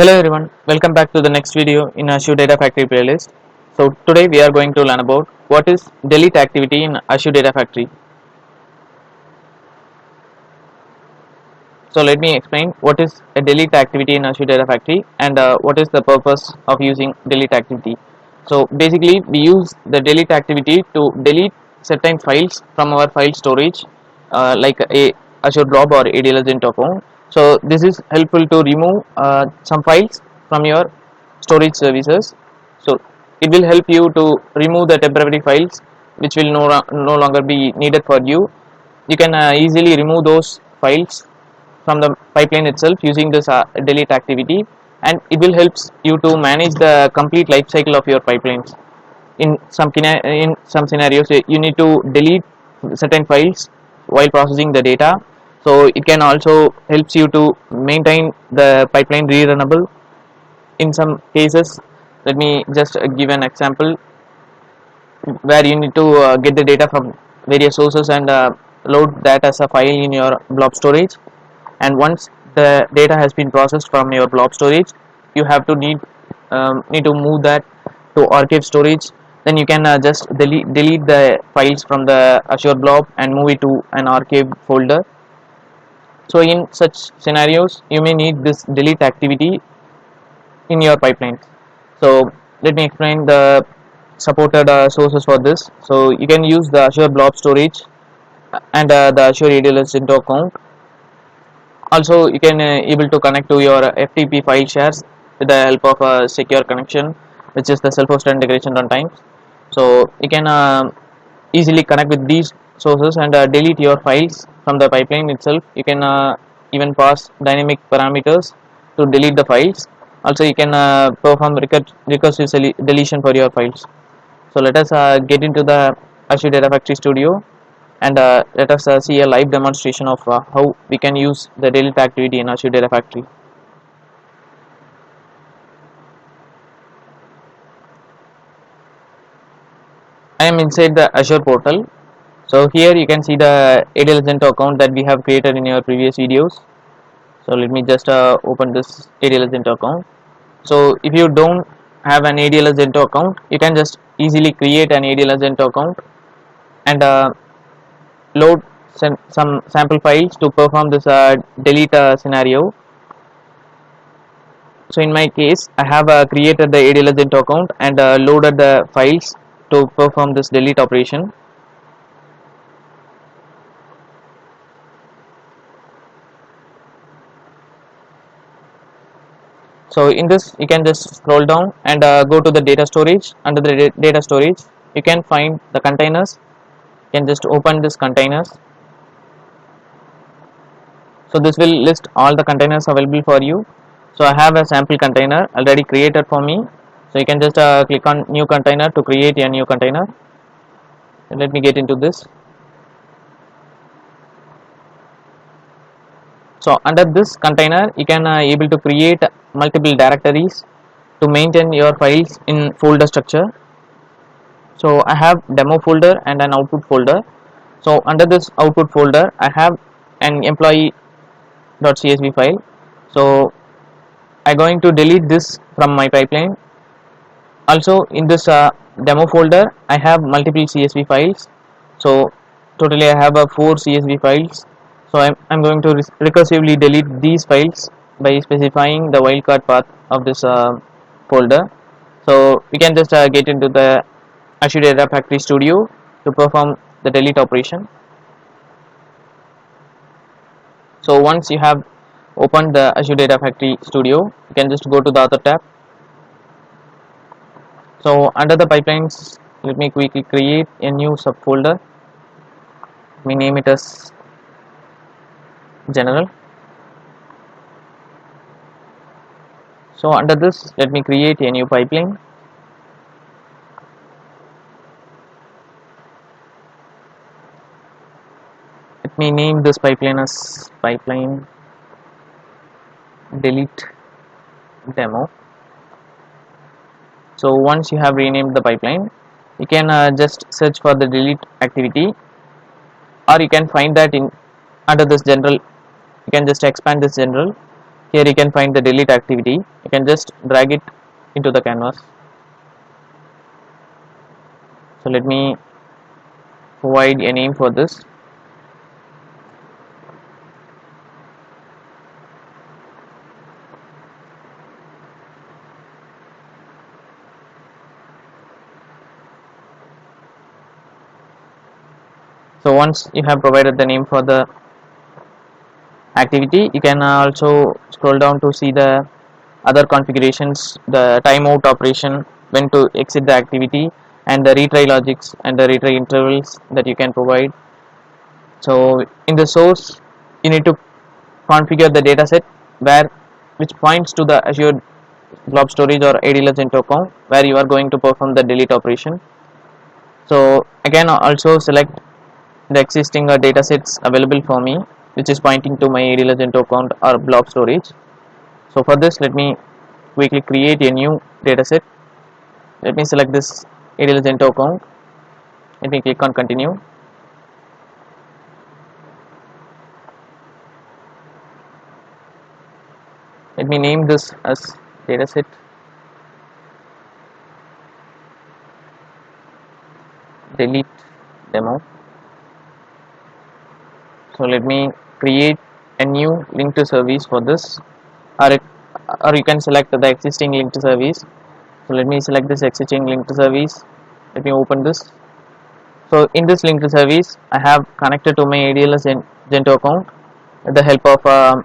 Hello everyone, welcome back to the next video in Azure Data Factory playlist. So today we are going to learn about what is delete activity in Azure Data Factory. So let me explain what is a delete activity in Azure Data Factory and what is the purpose of using delete activity. So basically we use the delete activity to delete certain files from our file storage like a Azure Blob or ADLS account. So this is helpful to remove some files from your storage services. So it will help you to remove the temporary files which will no longer be needed for you. You can easily remove those files from the pipeline itself using this delete activity, and it will help you to manage the complete life cycle of your pipelines. In some scenarios you need to delete certain files while processing the data, so it can also helps you to maintain the pipeline rerunnable. In some cases, let me just give an example where you need to get the data from various sources and load that as a file in your blob storage, and once the data has been processed from your blob storage, you have to need to move that to archive storage. Then you can just delete the files from the Azure blob and move it to an archive folder. So in such scenarios you may need this delete activity in your pipelines. So let me explain the supported sources for this. So you can use the Azure blob storage and the Azure ADLS into account. Also you can able to connect to your FTP file shares with the help of a secure connection, which is the self-hosted integration runtime. So you can easily connect with these sources and delete your files from the pipeline itself. You can even pass dynamic parameters to delete the files. Also you can perform recursive deletion for your files. So let us get into the Azure Data Factory Studio, and let us see a live demonstration of how we can use the delete activity in Azure Data Factory. I am inside the Azure portal. So here you can see the ADLS account that we have created in your previous videos. So let me just open this ADLS account. So if you don't have an ADLS account, you can just easily create an ADLS account and load some sample files to perform this delete scenario. So in my case, I have created the ADLS account and loaded the files to perform this delete operation. So in this you can just scroll down and go to the data storage. Under the data storage you can find the containers. You can just open this containers. So this will list all the containers available for you. So I have a sample container already created for me. So you can just click on new container to create a new container. And let me get into this. So under this container you can able to create multiple directories to maintain your files in folder structure. So I have demo folder and an output folder. So under this output folder I have an employee.csv file. So I'm going to delete this from my pipeline. Also in this demo folder I have multiple CSV files. So totally I have 4 CSV files. So I'm going to recursively delete these files by specifying the wildcard path of this folder. So we can just get into the Azure Data Factory Studio to perform the delete operation. So once you have opened the Azure Data Factory Studio, you can just go to the other tab. So under the pipelines, let me quickly create a new subfolder. Let me name it as general. So under this, let me create a new pipeline. Let me name this pipeline as pipeline delete demo. So once you have renamed the pipeline, you can just search for the delete activity, or you can find that in under this general. You can just expand this general Here you can find the delete activity. You can just drag it into the canvas. So let me provide a name for this. So once you have provided the name for the activity, you can also scroll down to see the other configurations, the timeout operation, when to exit the activity, and the retry logics and the retry intervals that you can provide. So in the source, you need to configure the dataset where which points to the Azure blob storage or ADLS into account where you are going to perform the delete operation. So I can also select the existing datasets available for me, which is pointing to my ADLS into account or blob storage. So for this, let me quickly create a new dataset. Let me select this ADLS into account. Let me click on continue. Let me name this as dataset delete demo. So let me create a new link to service for this, or or you can select the existing link to service. So let me select this existing link to service. Let me open this. So in this link to service, I have connected to my ADLS Gento account with the help of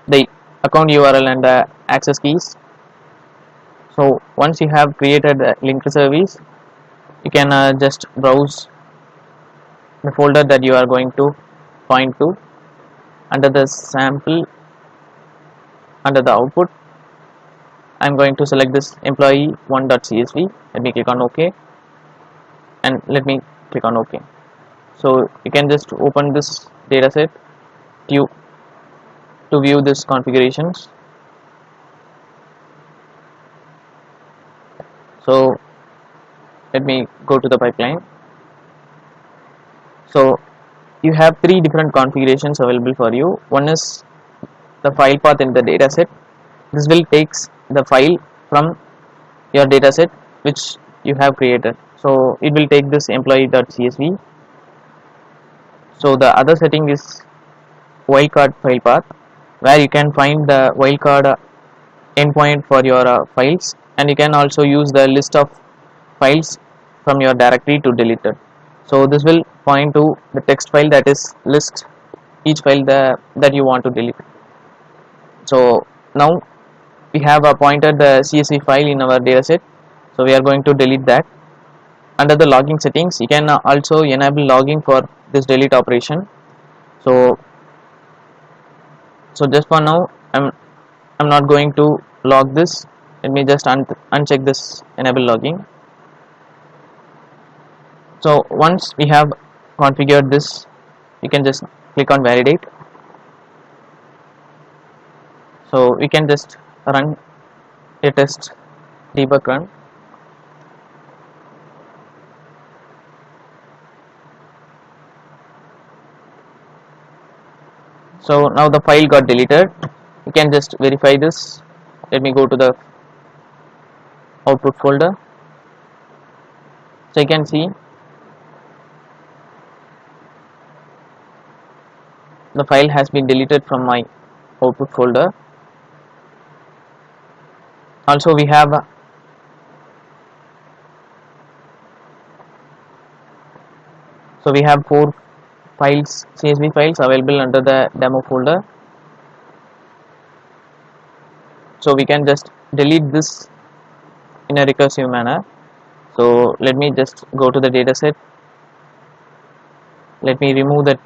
the account URL and the access keys. So once you have created a link to service, you can just browse the folder that you are going to point to. Under the sample, under the output, I'm going to select this employee1.csv. Let me click on OK, and let me click on OK. So you can just open this dataset to view this configurations. So let me go to the pipeline. So you have three different configurations available for you. One is the file path in the dataset. This will takes the file from your dataset which you have created. So it will take this employee.csv. So the other setting is wildcard file path, where you can find the wildcard endpoint for your files, and you can also use the list of files from your directory to delete it. So this will point to the text file that is list each file that you want to delete. So now we have appointed the CSV file in our dataset, so we are going to delete that. Under the logging settings, you can also enable logging for this delete operation. So just for now, I'm not going to log this. Let me just uncheck this enable logging. So once we have configured this, you can just click on validate. So we can just run a test debug run. So now the file got deleted. You can just verify this. Let me go to the output folder. So you can see the file has been deleted from my output folder. Also we have four files, CSV files available under the demo folder. So we can just delete this in a recursive manner. So let me just go to the dataset. Let me remove that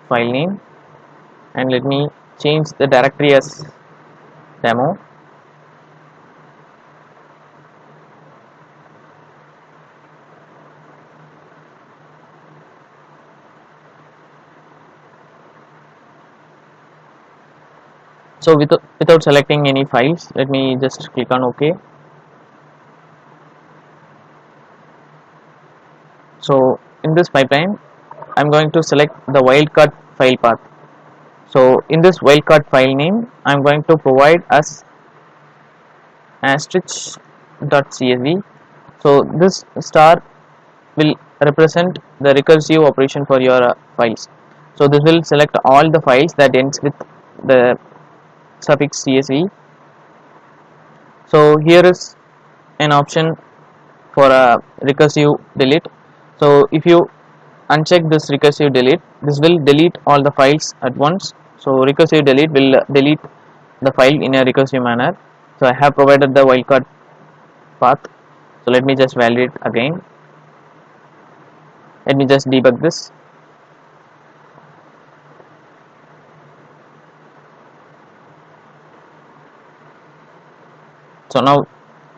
file name, and let me change the directory as demo. So without selecting any files, let me just click on OK. So in this pipeline, I'm going to select the wildcard file path. So in this wildcard file name, I'm going to provide as asterisk.csv. So this star will represent the recursive operation for your files. So this will select all the files that ends with the suffix csv. So here is an option for a recursive delete. So if you uncheck this recursive delete, this will delete all the files at once. So recursive delete will delete the file in a recursive manner. So I have provided the wildcard path. So let me just validate again. Let me just debug this. So now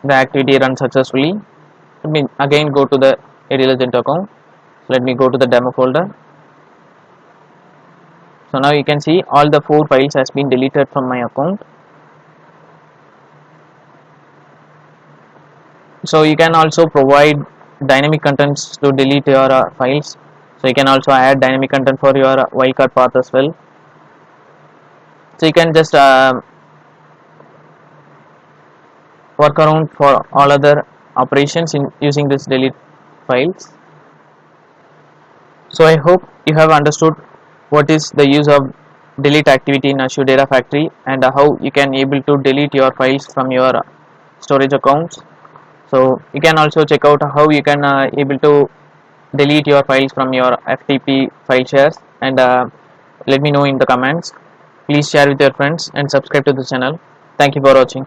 the activity runs successfully. Let me again go to the Agent account. Let me go to the demo folder. So now you can see all the 4 files has been deleted from my account. So you can also provide dynamic contents to delete your files. So you can also add dynamic content for your wildcard path as well. So you can just work around for all other operations in using this delete files. So I hope you have understood what is the use of delete activity in Azure Data Factory and how you can able to delete your files from your storage accounts. So you can also check out how you can able to delete your files from your FTP file shares, and let me know in the comments. Please share with your friends and subscribe to the channel. Thank you for watching.